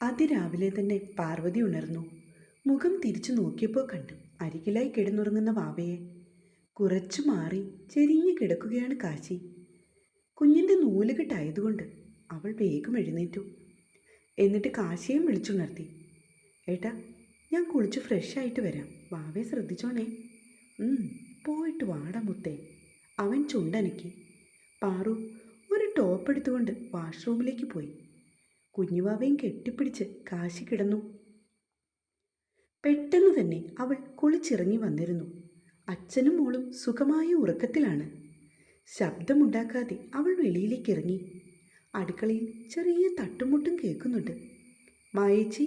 അതിരാവിലെ തന്നെ പാർവതി ഉണർന്നു. മുഖം തിരിച്ചു നോക്കിയപ്പോൾ കണ്ടു അരികിലായി കിടന്നുറങ്ങുന്ന വാവയെ. കുറച്ചു മാറി ചെരിഞ്ഞു കിടക്കുകയാണ് കാശി. കുഞ്ഞിൻ്റെ നൂലുകെട്ടായതുകൊണ്ട് അവൾ വേഗം എഴുന്നേറ്റു. എന്നിട്ട് കാശിയും വിളിച്ചുണർത്തി. ഏട്ടാ, ഞാൻ കുളിച്ച് ഫ്രഷായിട്ട് വരാം, വാവയെ ശ്രദ്ധിച്ചോണേ. പോയിട്ട് വാടാ മുത്തേ. അവൻ ചുണ്ടനക്കി. പാറു ഒരു ടോപ്പ് എടുത്തുകൊണ്ട് വാഷ്റൂമിലേക്ക് പോയി. കുഞ്ഞുവാവയും കെട്ടിപ്പിടിച്ച് കാശി കിടന്നു. പെട്ടെന്ന് തന്നെ അവൾ കുളിച്ചിറങ്ങി വന്നിരുന്നു. അച്ഛനും മോളും സുഖമായ ഉറക്കത്തിലാണ്. ശബ്ദമുണ്ടാക്കാതെ അവൾ വെളിയിലേക്ക് ഇറങ്ങി. അടുക്കളയിൽ ചെറിയ തട്ടുമുട്ടും കേൾക്കുന്നുണ്ട്. മായേച്ചി,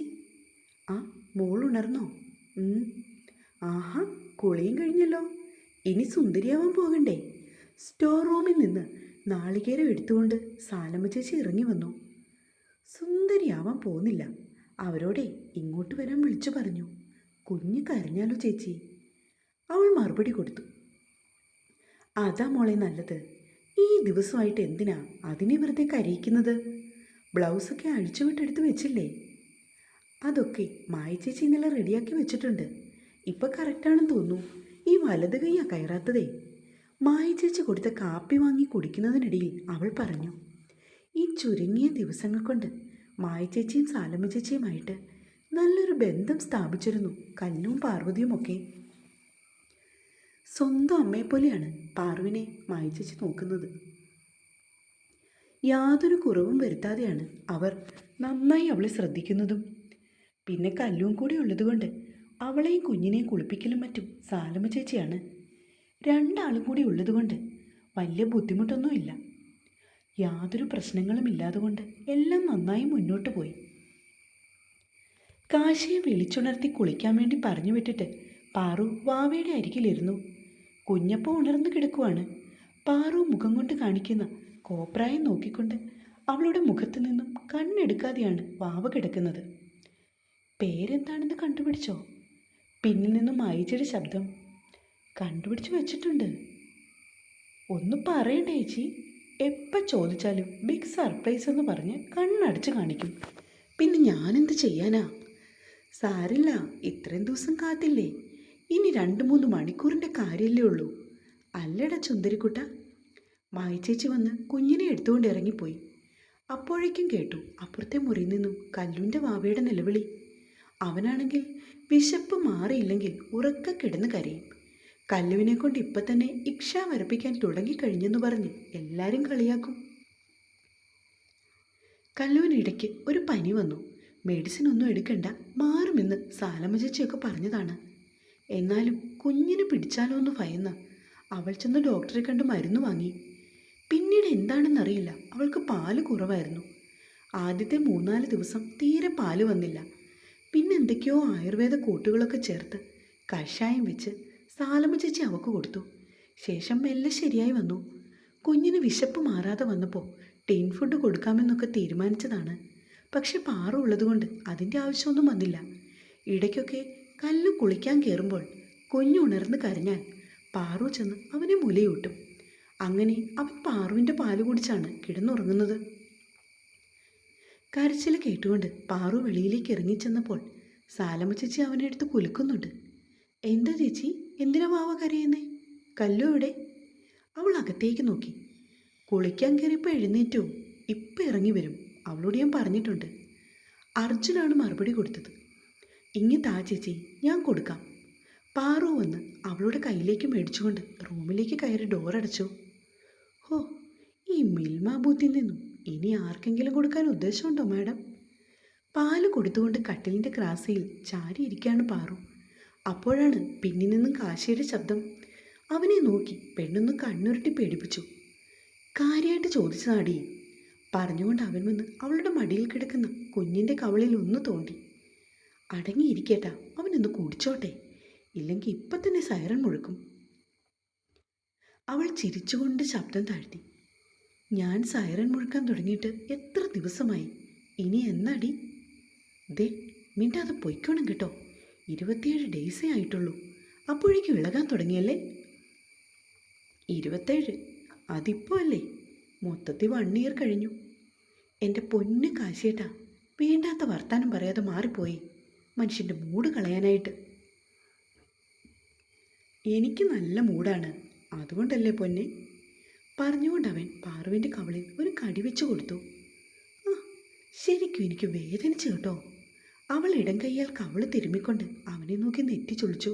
ആ മോൾ ഉണർന്നോ? ആഹാ, കുളിയും കഴിഞ്ഞല്ലോ. ഇനി സുന്ദരിയാവാൻ പോകണ്ടേ? സ്റ്റോർ റൂമിൽ നിന്ന് നാളികേരം എടുത്തുകൊണ്ട് സാലമ്മ ചേച്ചി ഇറങ്ങി വന്നു. സുന്ദരിയാവാൻ പോകുന്നില്ല, അവരോടെ ഇങ്ങോട്ട് വരാൻ വിളിച്ചു പറഞ്ഞു. കുഞ്ഞ് കരഞ്ഞാലോ ചേച്ചി? അവൾ മറുപടി കൊടുത്തു. അതാ മോളെ നല്ലത്. ഈ ദിവസമായിട്ട് എന്തിനാ അതിനെ വെറുതെ കരയിക്കുന്നത്? ബ്ലൗസൊക്കെ അഴിച്ചുവിട്ടെടുത്ത് വെച്ചില്ലേ? അതൊക്കെ മായ ചേച്ചി ഇന്നലെ റെഡിയാക്കി വെച്ചിട്ടുണ്ട്. ഇപ്പം കറക്റ്റാണെന്ന് തോന്നുന്നു. ഈ വലത് കൈയാ കയറാത്തതേ. മായ ചേച്ചി കൊടുത്ത കാപ്പി വാങ്ങി കുടിക്കുന്നതിനിടയിൽ അവൾ പറഞ്ഞു. ഈ ചുരുങ്ങിയ ദിവസങ്ങൾ കൊണ്ട് മായ ചേച്ചിയും സാലമ്മ ചേച്ചിയുമായിട്ട് നല്ലൊരു ബന്ധം സ്ഥാപിച്ചിരുന്നു കല്ലും പാർവതിയുമൊക്കെ. സ്വന്തം അമ്മയെപ്പോലെയാണ് പാർവിനെ മായ ചേച്ചി നോക്കുന്നത്. യാതൊരു കുറവും വരുത്താതെയാണ് അവർ നന്നായി അവളെ ശ്രദ്ധിക്കുന്നതും. പിന്നെ കല്ലും കൂടി ഉള്ളതുകൊണ്ട് അവളെയും കുഞ്ഞിനെയും കുളിപ്പിക്കലും മറ്റും സാലമ്മ ചേച്ചിയാണ്. രണ്ടാളും കൂടി ഉള്ളതുകൊണ്ട് വലിയ ബുദ്ധിമുട്ടൊന്നുമില്ല. യാതൊരു പ്രശ്നങ്ങളും ഇല്ലാതുകൊണ്ട് എല്ലാം നന്നായി മുന്നോട്ട് പോയി. കാശിയെ വിളിച്ചുണർത്തി കുളിക്കാൻ വേണ്ടി പറഞ്ഞു വിട്ടിട്ട് പാറു വാവയുടെ അരികിലിരുന്നു. കുഞ്ഞപ്പോൾ ഉണർന്നു കിടക്കുവാണ്. പാറു മുഖം കൊണ്ട് കാണിക്കുന്ന കോപ്രായം നോക്കിക്കൊണ്ട് അവളുടെ മുഖത്തു നിന്നും കണ്ണെടുക്കാതെയാണ് വാവ കിടക്കുന്നത്. പേരെന്താണെന്ന് കണ്ടുപിടിച്ചോ? പിന്നിൽ നിന്നും അയച്ചൊരു ശബ്ദം. കണ്ടുപിടിച്ച് വെച്ചിട്ടുണ്ട്. ഒന്ന് പറയണ്ടേ ചേച്ചി? എപ്പോൾ ചോദിച്ചാലും ബിഗ് സർപ്രൈസ് എന്ന് പറഞ്ഞ് കണ്ണടച്ച് കാണിക്കും. പിന്നെ ഞാനെന്ത് ചെയ്യാനാ? സാരില്ല, ഇത്രയും ദിവസം കാത്തില്ലേ. ഇനി 2-3 മണിക്കൂറിൻ്റെ കാര്യമല്ലേ ഉള്ളൂ. അല്ലടാ ചുന്ദരിക്കുട്ട. മായിച്ചേച്ചി വന്ന് കുഞ്ഞിനെ എടുത്തുകൊണ്ട് ഇറങ്ങിപ്പോയി. അപ്പോഴേക്കും കേട്ടു അപ്പുറത്തെ മുറിയിൽ നിന്നും കല്ലുവിൻ്റെ വാവയുടെ നിലവിളി. അവനാണെങ്കിൽ വിശപ്പ് മാറിയില്ലെങ്കിൽ ഉറക്കെ കിടന്ന് കരയും. കല്ലുവിനെ കൊണ്ട് ഇപ്പം തന്നെ ഇക്ഷ വരപ്പിക്കാൻ തുടങ്ങിക്കഴിഞ്ഞെന്ന് പറഞ്ഞ് എല്ലാവരും കളിയാക്കും. കല്ലുവിനിടയ്ക്ക് ഒരു പനി വന്നു. മെഡിസിൻ ഒന്നും എടുക്കണ്ട, മാറുമെന്ന് സാലമ്മ ചേച്ചിയൊക്കെ പറഞ്ഞതാണ്. എന്നാലും കുഞ്ഞിനെ പിടിച്ചാലോ എന്ന് ഭയന്ന് അവൾ ചെന്ന് ഡോക്ടറെ കണ്ട് മരുന്ന് വാങ്ങി. പിന്നീട് എന്താണെന്നറിയില്ല, അവൾക്ക് പാല് കുറവായിരുന്നു. ആദ്യത്തെ 3-4 ദിവസം തീരെ പാല് വന്നില്ല. പിന്നെ എന്തൊക്കെയോ ആയുർവേദ കൂട്ടുകളൊക്കെ ചേർത്ത് കഷായം വെച്ച് സാലമ്മ ചേച്ചി അവൾക്ക് കൊടുത്തു. ശേഷം മെല്ലെ ശരിയായി വന്നു. കുഞ്ഞിന് വിശപ്പ് മാറാതെ വന്നപ്പോൾ ടീൻ ഫുഡ് കൊടുക്കാമെന്നൊക്കെ തീരുമാനിച്ചതാണ്. പക്ഷെ പാറു ഉള്ളതുകൊണ്ട് അതിൻ്റെ ആവശ്യമൊന്നും വന്നില്ല. ഇടയ്ക്കൊക്കെ കല്ലു കുളിക്കാൻ കയറുമ്പോൾ കുഞ്ഞു ഉണർന്ന് കരഞ്ഞാൽ പാറു ചെന്ന് അവനെ മുലയൂട്ടും. അങ്ങനെ അവൻ പാറുവിൻ്റെ പാല് കുടിച്ചാണ് കിടന്നുറങ്ങുന്നത്. കരച്ചിൽ കേട്ടുകൊണ്ട് പാറു വെളിയിലേക്ക് ഇറങ്ങിച്ചെന്നപ്പോൾ സാലമ്മ ചേച്ചി അവനെ എടുത്ത് കുലുക്കുന്നുണ്ട്. എന്താ ചേച്ചി, എന്തിനാ വാവ കരയുന്നേ? കല്ലു എവിടെ? അവൾ അകത്തേക്ക് നോക്കി. കുളിക്കാൻ കയറിയപ്പോൾ എഴുന്നേറ്റോ? ഇപ്പം ഇറങ്ങി വരും, അവളോട് ഞാൻ പറഞ്ഞിട്ടുണ്ട്. അർജുനാണ് മറുപടി കൊടുത്തത്. ഇങ്ങി താ ചേച്ചി, ഞാൻ കൊടുക്കാം. പാറു വന്ന് അവളുടെ കയ്യിലേക്ക് മേടിച്ചുകൊണ്ട് റൂമിലേക്ക് കയറി ഡോറടച്ചു. ഹോ, ഈ മിൽമ ബൂത്തിൽ നിന്നും ഇനി ആർക്കെങ്കിലും കൊടുക്കാൻ ഉദ്ദേശമുണ്ടോ മാഡം? പാല് കൊടുത്തുകൊണ്ട് കട്ടിലിൻ്റെ ക്രാസയിൽ ചാരിയിരിക്കുകയാണ് പാറു. അപ്പോഴാണ് പിന്നിൽ നിന്നും കാശിയുടെ ശബ്ദം. അവനെ നോക്കി പെണ്ണൊന്ന് കണ്ണുരുട്ടി പേടിപ്പിച്ചു. കാര്യമായിട്ട് ചോദിച്ചതാടി. പറഞ്ഞുകൊണ്ട് അവൻ വന്ന് അവളുടെ മടിയിൽ കിടക്കുന്ന കുഞ്ഞിൻ്റെ കവളിൽ ഒന്ന് തോണ്ടി. അടങ്ങിയിരിക്കേട്ടാ, അവനൊന്ന് കുടിച്ചോട്ടെ, ഇല്ലെങ്കിൽ ഇപ്പം തന്നെ സൈറൺ മുഴക്കും. അവൾ ചിരിച്ചുകൊണ്ട് ശബ്ദം താഴ്ത്തി. ഞാൻ സൈറൺ മുഴക്കാൻ തുടങ്ങിയിട്ട് എത്ര ദിവസമായി? ഇനി എന്നാടി? ദേ, മിണ്ടാതെ പൊയ്ക്കോണം കേട്ടോ. 27 ഡേയ്സേ ആയിട്ടുള്ളൂ, അപ്പോഴേക്കും ഇളകാൻ തുടങ്ങിയല്ലേ? 27? അതിപ്പോൾ അല്ലേ? മൊത്തത്തിൽ 1 ഇയർ കഴിഞ്ഞു. എൻ്റെ പൊന്ന് കാശിയേട്ടാ, വേണ്ടാത്ത വർത്താനം പറയാതെ മാറിപ്പോയി. മനുഷ്യൻ്റെ മൂഡ് കളയാനായിട്ട്. എനിക്ക് നല്ല മൂടാണ്, അതുകൊണ്ടല്ലേ പൊന്നെ. പറഞ്ഞുകൊണ്ട് അവൻ പാറുവിൻ്റെ കവളിൽ ഒരു കടി വെച്ചു കൊടുത്തു. ആ, ശരിക്കും എനിക്ക് വേദനിച്ചു കേട്ടോ. അവൾ ഇടം കൈയാൽ കവള് തിരുമ്മിക്കൊണ്ട് അവനെ നോക്കി നെറ്റി ചൊളിച്ചു.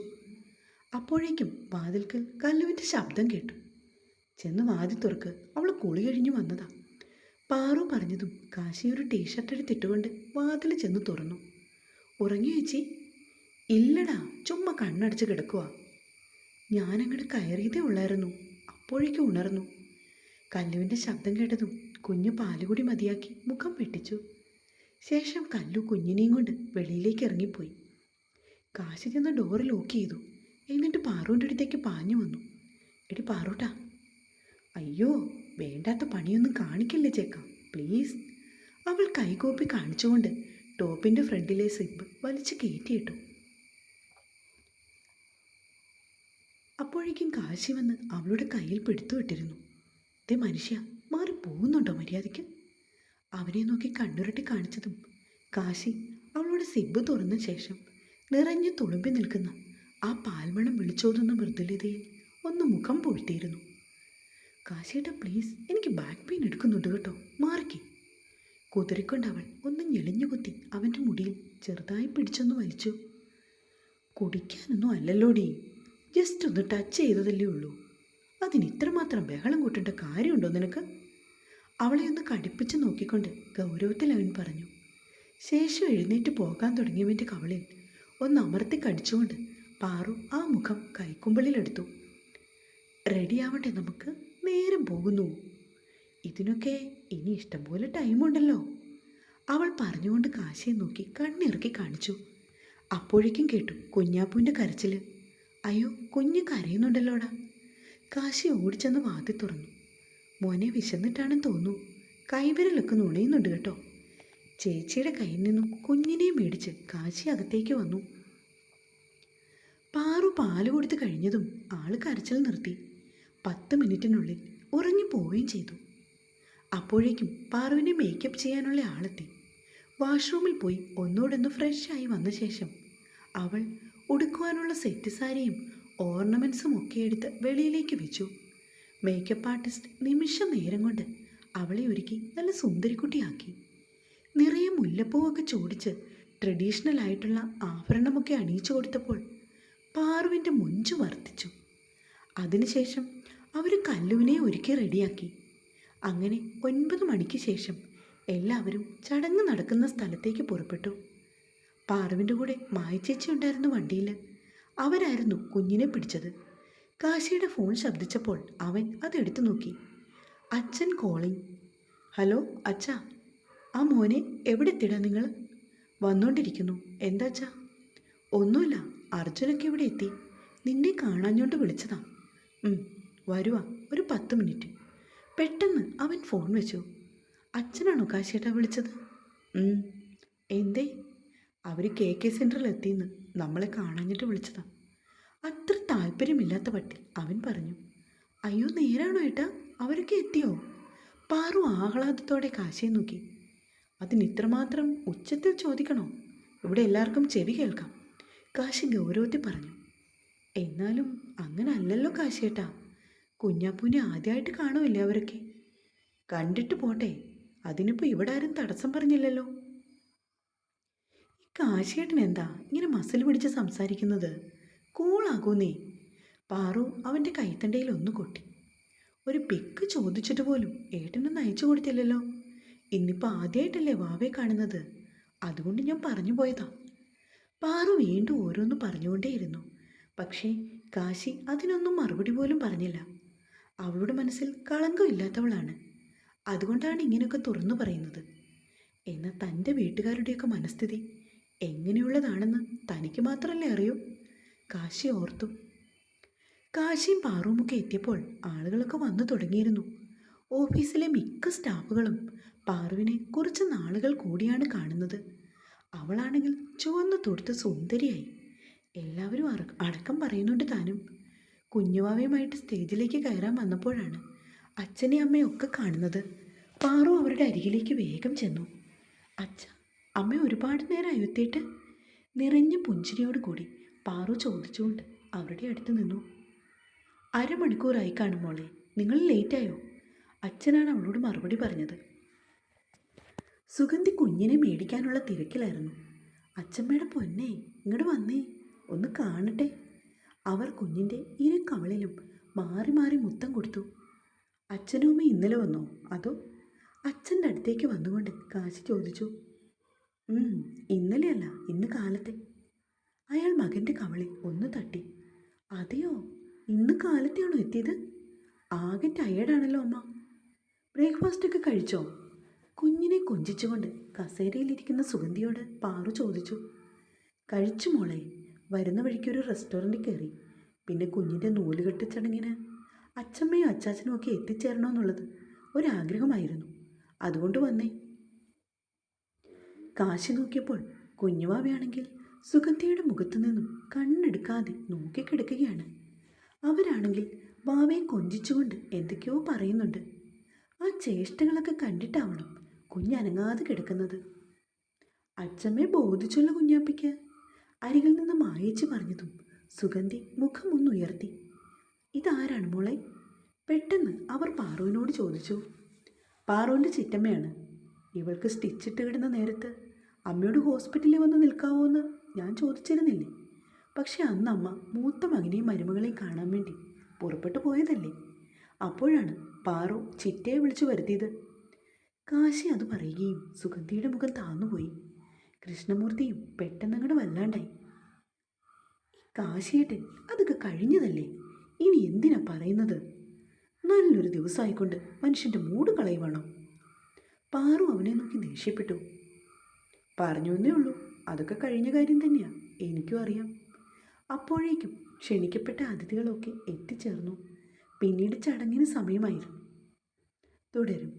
അപ്പോഴേക്കും വാതിൽക്കൽ കല്ലുവിൻ്റെ ശബ്ദം കേട്ടു. ചെന്ന് വാതിൽ തുറക്ക്, അവൾ കുളി കഴിഞ്ഞു വന്നതാ. പാറു പറഞ്ഞതും കാശി ഒരു ടീഷർട്ട് എടുത്തിട്ടുകൊണ്ട് വാതിൽ ചെന്ന് തുറന്നു. ഉറങ്ങി ചേച്ചി? ഇല്ലടാ, ചുമ്മാ കണ്ണടച്ച് കിടക്കുക. ഞാനങ്ങോട്ട് കയറിയതേ ഉള്ളായിരുന്നു, അപ്പോഴേക്കും ഉണർന്നു. കല്ലുവിൻ്റെ ശബ്ദം കേട്ടതും കുഞ്ഞ് പാലുകൂടി മതിയാക്കി മുഖം വെട്ടിച്ചു. ശേഷം കല്ലു കുഞ്ഞിനെയും കൊണ്ട് വെളിയിലേക്ക് ഇറങ്ങിപ്പോയി. കാശി ചെന്ന് ഡോറ് ലോക്ക് ചെയ്തു. എന്നിട്ട് പാറുവിൻ്റെ അടുത്തേക്ക് പാഞ്ഞു വന്നു. എടി പാറൂട്ടാ. അയ്യോ, വേണ്ടാത്ത പണിയൊന്നും കാണിക്കില്ലേ ചേക്ക, പ്ലീസ്. അവൾ കൈകോപ്പി കാണിച്ചുകൊണ്ട് ടോപ്പിൻ്റെ ഫ്രണ്ടിലെ സിബ് വലിച്ചു കയറ്റിയിട്ടു. അപ്പോഴേക്കും കാശി വന്ന് അവളുടെ കയ്യിൽ പിടുത്തു വിട്ടിരുന്നു. ദേ മനുഷ്യ, മാറി പോകുന്നുണ്ടോ മര്യാദയ്ക്ക്? അവനെ നോക്കി കണ്ണുരുട്ടി കാണിച്ചതും കാശി അവളുടെ സിബ് തുറന്ന ശേഷം നിറഞ്ഞു തുളുമ്പി നിൽക്കുന്ന ആ പാൽമണം വിളിച്ചോതുന്ന മൃദുലതയിൽ ഒന്ന് മുഖം പൂഴ്ത്തിയിരുന്നു. കാശിയേട്ടാ പ്ലീസ്, എനിക്ക് ബാക്ക് പെയിൻ എടുക്കുന്നുണ്ട് കേട്ടോ, മാറിക്കേ. കുതിരിക്കൊണ്ട് അവൾ ഒന്ന് ഞെളിഞ്ഞുകുത്തി അവൻ്റെ മുടിയിൽ ചെറുതായി പിടിച്ചൊന്ന് വലിച്ചു. കുടിക്കാനൊന്നും അല്ലല്ലോടി, ജസ്റ്റ് ഒന്ന് ടച്ച് ചെയ്തതല്ലേ ഉള്ളൂ. അതിന് ഇത്രമാത്രം ബഹളം കൂട്ടേണ്ട കാര്യമുണ്ടോ നിനക്ക്? അവളെ ഒന്ന് കടിപ്പിച്ച് നോക്കിക്കൊണ്ട് ഗൗരവത്തിൽ അവൻ പറഞ്ഞു. ശേഷം എഴുന്നേറ്റ് പോകാൻ തുടങ്ങിയവൻ്റെ കവളിൽ ഒന്ന് അമർത്തി കടിച്ചുകൊണ്ട് പാറു ആ മുഖം കൈക്കുമ്പിളിലെടുത്തു. റെഡിയാവട്ടെ, നമുക്ക് നേരം പോകുന്നു. ഇതിനൊക്കെ ഇനി ഇഷ്ടംപോലെ ടൈമുണ്ടല്ലോ. അവൾ പറഞ്ഞുകൊണ്ട് കാശിയെ നോക്കി കണ്ണിറക്കി കാണിച്ചു. അപ്പോഴേക്കും കേട്ടു കുഞ്ഞാപ്പൂവിൻ്റെ കരച്ചിൽ. അയ്യോ, കുഞ്ഞ് കരയുന്നുണ്ടല്ലോടാ. കാശി ഓടിച്ചെന്ന് വാതിൽ തുറന്നു. മോനെ വിശന്നിട്ടാണെന്ന് തോന്നുന്നു, കൈവിരലൊക്കെ നുണയുന്നുണ്ട് കേട്ടോ. ചേച്ചിയുടെ കയ്യിൽ നിന്നും കുഞ്ഞിനെ മേടിച്ച് കാശി അകത്തേക്ക് വന്നു. പാറു പാല് കൊടുത്ത് കഴിഞ്ഞതും ആള് കരച്ചിൽ നിർത്തി. 10 മിനിറ്റിനുള്ളിൽ ഉറങ്ങിപ്പോവുകയും ചെയ്തു. അപ്പോഴേക്കും പാറുവിനെ മേക്കപ്പ് ചെയ്യാനുള്ള ആളെത്തി. വാഷ്റൂമിൽ പോയി ഒന്നുകൂടൊന്ന് ഫ്രഷായി വന്ന ശേഷം അവൾ ഉടുക്കുവാനുള്ള സെറ്റ് സാരിയും ഓർണമെൻറ്റ്സും ഒക്കെ എടുത്ത് വെളിയിലേക്ക് വെച്ചു. മേക്കപ്പ് ആർട്ടിസ്റ്റ് നിമിഷ നേരം കൊണ്ട് അവളെ ഒരുക്കി നല്ല സുന്ദരിക്കുട്ടിയാക്കി. നിറയെ മുല്ലപ്പൂവൊക്കെ ചോടിച്ച് ട്രഡീഷണൽ ആയിട്ടുള്ള ആഭരണമൊക്കെ അണിയിച്ചു കൊടുത്തപ്പോൾ പാറുവിൻ്റെ മുഞ്ചു വർദ്ധിച്ചു. അതിനുശേഷം അവർ കല്ലുവിനെ ഒരുക്കി റെഡിയാക്കി. അങ്ങനെ 9 മണിക്ക് ശേഷം എല്ലാവരും ചടങ്ങ് നടക്കുന്ന സ്ഥലത്തേക്ക് പുറപ്പെട്ടു. പാറുവിൻ്റെ കൂടെ മായച്ചേച്ചി ഉണ്ടായിരുന്നു വണ്ടിയിൽ. അവരായിരുന്നു കുഞ്ഞിനെ പിടിച്ചത്. കാശിയുടെ ഫോൺ ശബ്ദിച്ചപ്പോൾ അവൻ അതെടുത്തു നോക്കി. അച്ഛൻ കോളിംഗ്. ഹലോ അച്ഛാ. ആ മോനെ, എവിടെ എത്തിടാ നിങ്ങൾ? വന്നുകൊണ്ടിരിക്കുന്നു. എന്താ അച്ഛാ? ഒന്നുമില്ല, അർജുനൊക്കെ ഇവിടെ എത്തി. നിന്നെ കാണാഞ്ഞോണ്ട് വിളിച്ചതാ. വരുവാ, ഒരു 10 മിനിറ്റ്. പെട്ടെന്ന് അവൻ ഫോൺ വെച്ചു. അച്ഛനാണോ കാശിയേട്ടാ വിളിച്ചത്? എന്തേ? അവർ KK സെൻറ്ററിൽ എത്തിയെന്ന്, നമ്മളെ കാണാഞ്ഞിട്ട് വിളിച്ചതാ. അത്ര താല്പര്യമില്ലാത്ത പട്ടി അവൻ പറഞ്ഞു. അയ്യോ, നേരാണോ ഏട്ടാ? അവരൊക്കെ എത്തിയോ? പാറു ആഹ്ലാദത്തോടെ കാശിയെ നോക്കി. അതിന് ഇത്രമാത്രം ഉച്ചത്തിൽ ചോദിക്കണോ? ഇവിടെ എല്ലാവർക്കും ചെവി കേൾക്കാം, കാശി ഗൗരവത്തിൽ പറഞ്ഞു. എന്നാലും അങ്ങനെ അല്ലല്ലോ കാശിയേട്ടാ. കുഞ്ഞാപ്പൂനെ ആദ്യമായിട്ട് കാണുമില്ലേ അവരൊക്കെ? കണ്ടിട്ട് പോട്ടെ, അതിനിപ്പോൾ ഇവിടെ ആരും തടസ്സം പറഞ്ഞില്ലല്ലോ. ഈ കാശിയേട്ടൻ എന്താ ഇങ്ങനെ മസിൽ പിടിച്ച് സംസാരിക്കുന്നത്? കൂളാകൂന്നേ. പാറു അവൻ്റെ കൈത്തണ്ടയിൽ ഒന്ന് കൊട്ടി. ഒരു പിക്ക് ചോദിച്ചിട്ട് പോലും ഏട്ടനൊന്ന് അയച്ചു കൊടുത്തില്ലല്ലോ. ഇന്നിപ്പോൾ ആദ്യമായിട്ടല്ലേ വാവയെ കാണുന്നത്, അതുകൊണ്ട് ഞാൻ പറഞ്ഞു പോയതാ. പാറു വീണ്ടും ഓരോന്ന് പറഞ്ഞുകൊണ്ടേയിരുന്നു. പക്ഷേ കാശി അതിനൊന്നും മറുപടി പോലും പറഞ്ഞില്ല. അവളുടെ മനസ്സിൽ കളങ്കമില്ലാത്തവളാണ്, അതുകൊണ്ടാണ് ഇങ്ങനെയൊക്കെ തുറന്നു പറയുന്നത്. എന്നാൽ തൻ്റെ വീട്ടുകാരുടെയൊക്കെ മനസ്ഥിതി എങ്ങനെയുള്ളതാണെന്ന് തനിക്ക് മാത്രമല്ലേ അറിയൂ, കാശി ഓർത്തു. കാശിയും പാറുവുമൊക്കെ എത്തിയപ്പോൾ ആളുകളൊക്കെ വന്നു തുടങ്ങിയിരുന്നു. ഓഫീസിലെ മിക്ക സ്റ്റാഫുകളും പാറുവിനെ കുറച്ച് നാളുകൾ കൂടിയാണ് കാണുന്നത്. അവളാണെങ്കിൽ ചുവന്നു തൊടുത്ത് സുന്ദരിയായി. എല്ലാവരും അടക്കം പറയുന്നുണ്ട് താനും. കുഞ്ഞുവാവയുമായിട്ട് സ്റ്റേജിലേക്ക് കയറാൻ വന്നപ്പോഴാണ് അച്ഛനെയും അമ്മയും ഒക്കെ കാണുന്നത്. പാറു അവരുടെ അരികിലേക്ക് വേഗം ചെന്നു. അച്ഛ, അമ്മ ഒരുപാട് നേരം എത്തിയിട്ട് നിറഞ്ഞ പുഞ്ചിരിയോട് കൂടി പാറു ചോദിച്ചുകൊണ്ട് അവരുടെ അടുത്ത് നിന്നു. അരമണിക്കൂറായി കാണും മോളെ, നിങ്ങൾ ലേറ്റായോ? അച്ഛനാണ് അവളോട് മറുപടി പറഞ്ഞത്. സുഗന്ധി കുഞ്ഞിനെ മേടിക്കാനുള്ള തിരക്കിലായിരുന്നു. അച്ഛമ്മയുടെ പൊന്നേ, ഇങ്ങോട്ട് വന്നേ, ഒന്ന് കാണട്ടെ. അവർ കുഞ്ഞിൻ്റെ ഇരു കവളിലും മാറി മാറി മുത്തം കൊടുത്തു. അച്ഛനും അമ്മ ഇന്നലെ വന്നോ അതോ? അച്ഛൻ്റെ അടുത്തേക്ക് വന്നുകൊണ്ട് കാശി ചോദിച്ചു. ഇന്നലെയല്ല, ഇന്ന് കാലത്തെ. അയാൾ മകൻ്റെ കവളിൽ ഒന്ന് തട്ടി. അതെയോ, ഇന്ന് കാലത്തെയാണോ എത്തിയത്? ആകെ ടയേർഡാണല്ലോ അമ്മ. ബ്രേക്ക്ഫാസ്റ്റൊക്കെ കഴിച്ചോ? കുഞ്ഞിനെ കൊഞ്ചിച്ചുകൊണ്ട് കസേരയിലിരിക്കുന്ന സുഗന്ധിയോട് പാറു ചോദിച്ചു. കഴിച്ചു മോളെ, വരുന്ന വഴിക്കൊരു റെസ്റ്റോറൻറ്റിൽ കയറി. പിന്നെ കുഞ്ഞിൻ്റെ നൂലുകെട്ട് ചടങ്ങിന് അച്ഛമ്മയും അച്ചാച്ചനും ഒക്കെ എത്തിച്ചേരണമെന്നുള്ളത് ഒരാഗ്രഹമായിരുന്നു, അതുകൊണ്ട് വന്നേ. കാശി നോക്കിയപ്പോൾ കുഞ്ഞുവാവയാണെങ്കിൽ സുഗന്ധിയുടെ മുഖത്തു നിന്നും കണ്ണെടുക്കാതെ നോക്കിക്കിടക്കുകയാണ്. അവരാണെങ്കിൽ വാവയെ കൊഞ്ചിച്ചുകൊണ്ട് എന്തൊക്കെയോ പറയുന്നുണ്ട്. ആ ചേഷ്ടകളൊക്കെ കണ്ടിട്ടാവണം കുഞ്ഞനങ്ങാതെ കിടക്കുന്നത്. അച്ഛമ്മയെ ബോധിച്ചുള്ള കുഞ്ഞാപ്പിക്ക് അരികിൽ നിന്ന് മായേച്ചി പറഞ്ഞതും സുഗന്ധി മുഖമൊന്നുയർത്തി. ഇതാരാണ് മോളെ? പെട്ടെന്ന് അവർ പാറുവിനോട് ചോദിച്ചു. പാറുവിൻ്റെ ചിറ്റമ്മയാണ്. ഇവൾക്ക് സ്റ്റിച്ചിട്ട് കിടുന്ന നേരത്ത് അമ്മയോട് ഹോസ്പിറ്റലിൽ വന്ന് നിൽക്കാവോ എന്ന് ഞാൻ ചോദിച്ചിരുന്നില്ലേ? പക്ഷെ അന്ന് അമ്മ മൂത്ത മകനെയും മരുമകളെയും കാണാൻ വേണ്ടി പുറപ്പെട്ടു പോയതല്ലേ. അപ്പോഴാണ് പാറു ചിറ്റയെ വിളിച്ചു വരുത്തിയത്. കാശി അത് പറയുകയും സുഗന്ധിയുടെ മുഖം താന്നുപോയി. കൃഷ്ണമൂർത്തിയും പെട്ടെന്നങ്ങോട്ട് വല്ലാണ്ടായി. കാശിയേട്ടൻ അതൊക്കെ കഴിഞ്ഞതല്ലേ, ഇനി എന്തിനാ പറയുന്നത്? നല്ലൊരു ദിവസമായിക്കൊണ്ട് മനുഷ്യൻ്റെ മൂട് കളയുവാണോ? പാറു അവനെ നോക്കി ദേഷ്യപ്പെട്ടു. പറഞ്ഞു എന്നേ ഉള്ളൂ, അതൊക്കെ കഴിഞ്ഞ കാര്യം തന്നെയാ, എനിക്കും അറിയാം. അപ്പോഴേക്കും ക്ഷണിക്കപ്പെട്ട അതിഥികളൊക്കെ എത്തിച്ചേർന്നു. പിന്നീട് ചടങ്ങിന് സമയമായിരുന്നു. തുടരും.